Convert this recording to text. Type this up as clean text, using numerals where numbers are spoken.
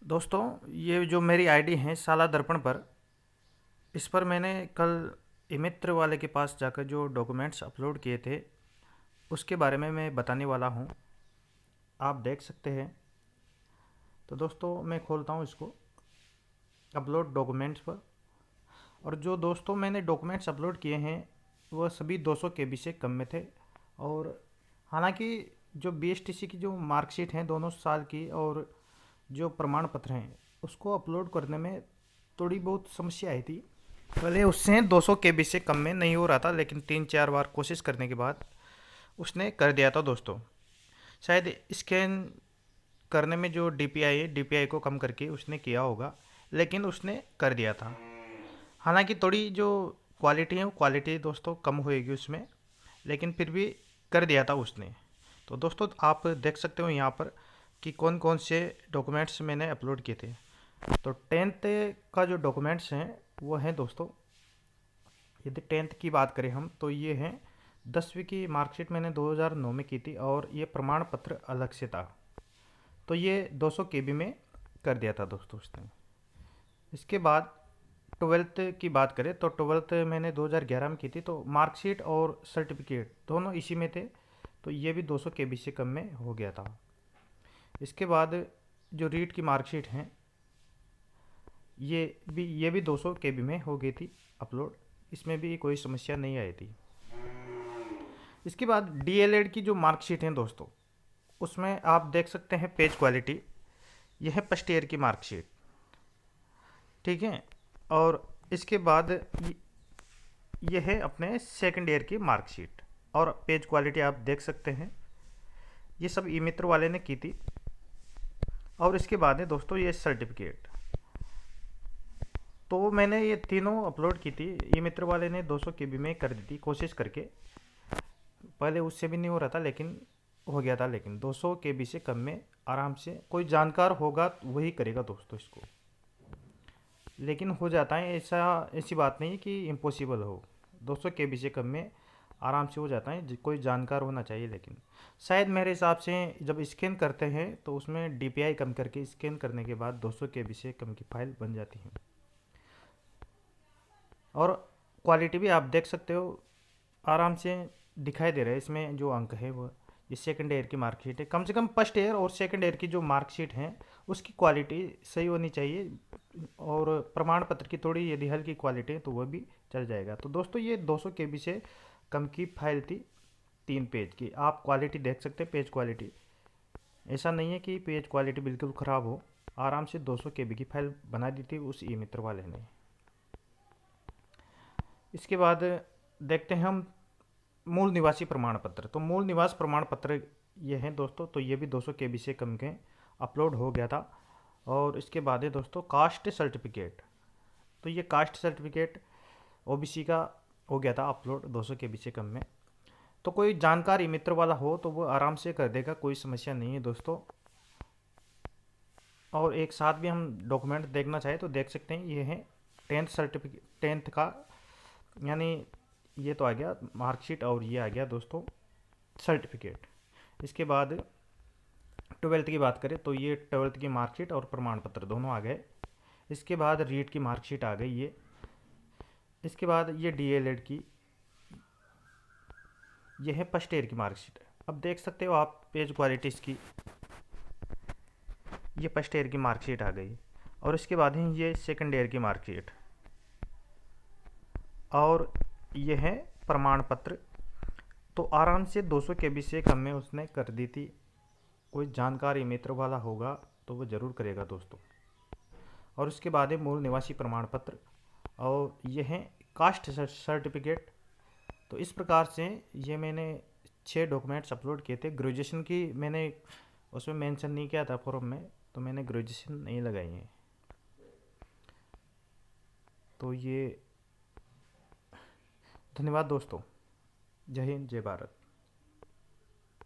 दोस्तों, ये जो मेरी आईडी है साला दर्पण पर, इस पर मैंने कल मित्र वाले के पास जाकर जो डॉक्यूमेंट्स अपलोड किए थे उसके बारे में मैं बताने वाला हूँ। आप देख सकते हैं। तो दोस्तों, मैं खोलता हूँ इसको अपलोड डॉक्यूमेंट्स पर। और जो दोस्तों मैंने डॉक्यूमेंट्स अपलोड किए हैं वह सभी 200 केबी से कम में थे। और हालांकि जो बीएसटीसी की जो मार्कशीट हैं दोनों साल की और जो प्रमाण पत्र हैं उसको अपलोड करने में थोड़ी बहुत समस्या आई थी। पहले उससे 200 केबी से कम में नहीं हो रहा था, लेकिन 3-4 बार कोशिश करने के बाद उसने कर दिया था दोस्तों। शायद स्कैन करने में जो डीपीआई है, डीपीआई को कम करके उसने किया होगा, लेकिन उसने कर दिया था। हालांकि थोड़ी जो क्वालिटी है वो क्वालिटी दोस्तों कम होएगी उसमें, लेकिन फिर भी कर दिया था उसने। तो दोस्तों, आप देख सकते हो यहाँ पर कि कौन कौन से डॉक्यूमेंट्स मैंने अपलोड किए थे। तो 10th का जो डॉक्यूमेंट्स हैं वो हैं दोस्तों, यदि 10th की बात करें हम तो ये हैं 10वीं की मार्कशीट मैंने 2009 में की थी और ये प्रमाण पत्र अलग से था। तो ये 200 केबी में कर दिया था दोस्तों उसने। इसके बाद 12th की बात करें तो 12th मैंने 2011 में की थी, तो मार्कशीट और सर्टिफिकेट दोनों इसी में थे। तो ये भी 200 केबी से कम में हो गया था। इसके बाद जो रीट की मार्कशीट हैं ये भी 200 केबी में हो गई थी अपलोड। इसमें भी कोई समस्या नहीं आई थी। इसके बाद डीएलएड की जो मार्कशीट है दोस्तों, उसमें आप देख सकते हैं पेज क्वालिटी। यह है फर्स्ट ईयर की मार्कशीट, ठीक है। और इसके बाद ये है अपने सेकंड ईयर की मार्कशीट और पेज क्वालिटी आप देख सकते हैं। ये सब ई मित्र वाले ने की थी। और इसके बाद है दोस्तों ये सर्टिफिकेट। तो मैंने ये तीनों अपलोड की थी। ई मित्र वाले ने 200 केबी में कर दी थी कोशिश करके। पहले उससे भी नहीं हो रहा था, लेकिन हो गया था। लेकिन 200 केबी से कम में आराम से कोई जानकार होगा तो वही करेगा दोस्तों इसको। लेकिन हो जाता है, ऐसी बात नहीं कि इम्पॉसिबल हो। 200 केबी से कम में आराम से हो जाता है, कोई जानकार होना चाहिए। लेकिन शायद मेरे हिसाब से जब स्कैन करते हैं तो उसमें डीपीआई कम करके स्कैन करने के बाद 200 केबी से कम की फाइल बन जाती है। और क्वालिटी भी आप देख सकते हो, आराम से दिखाई दे रहा है। इसमें जो अंक है वो ये सेकंड ईयर की मार्कशीट है। कम से कम फर्स्ट ईयर और सेकंड ईयर की जो मार्कशीट है उसकी क्वालिटी सही होनी चाहिए। और प्रमाण पत्र की थोड़ी यदि हल्की क्वालिटी है तो वह भी चल जाएगा। तो दोस्तों, ये 200 केबी से कम की फाइल थी, 3 पेज की। आप क्वालिटी देख सकते हैं, पेज क्वालिटी। ऐसा नहीं है कि पेज क्वालिटी बिल्कुल ख़राब हो। आराम से 200 केबी की फाइल बना दी थी उस ई मित्र वाले ने। इसके बाद देखते हैं हम मूल निवासी प्रमाण पत्र। तो मूल निवास प्रमाण पत्र ये हैं दोस्तों। तो ये भी 200 केबी से कम के अपलोड हो गया था। और इसके बाद है दोस्तों कास्ट सर्टिफिकेट। तो ये कास्ट सर्टिफिकेट ओबीसी का हो गया था अपलोड 200 केबी से कम में। तो कोई जानकारी मित्र वाला हो तो वो आराम से कर देगा, कोई समस्या नहीं है दोस्तों। और एक साथ भी हम डॉक्यूमेंट देखना चाहे तो देख सकते हैं। ये है 10th सर्टिफिकेट, 10th का, यानी ये तो आ गया मार्कशीट और ये आ गया दोस्तों सर्टिफिकेट। इसके बाद 12th की बात करें तो ये 12th की मार्कशीट और प्रमाण पत्र दोनों आ गए। इसके बाद रीट की मार्कशीट आ गई ये। इसके बाद ये डीएलएड की, ये है फर्स्ट ईयर की मार्कशीट। अब देख सकते हो आप पेज क्वालिटी इसकी, ये फर्स्ट ईयर की मार्कशीट आ गई। और इसके बाद है ये सेकंड ईयर की मार्कशीट और ये है प्रमाण पत्र। तो आराम से 200 केबी से कम में उसने कर दी थी। कोई जानकारी मित्र वाला होगा तो वो ज़रूर करेगा दोस्तों। और उसके बाद है मूल निवासी प्रमाण पत्र और ये है कास्ट सर्टिफिकेट। तो इस प्रकार से ये मैंने 6 डॉक्यूमेंट्स अपलोड किए थे। ग्रेजुएशन की मैंने उसमें मेंशन नहीं किया था फॉर्म में, तो मैंने ग्रेजुएशन नहीं लगाई है। तो ये धन्यवाद दोस्तों। जय हिंद, जय भारत।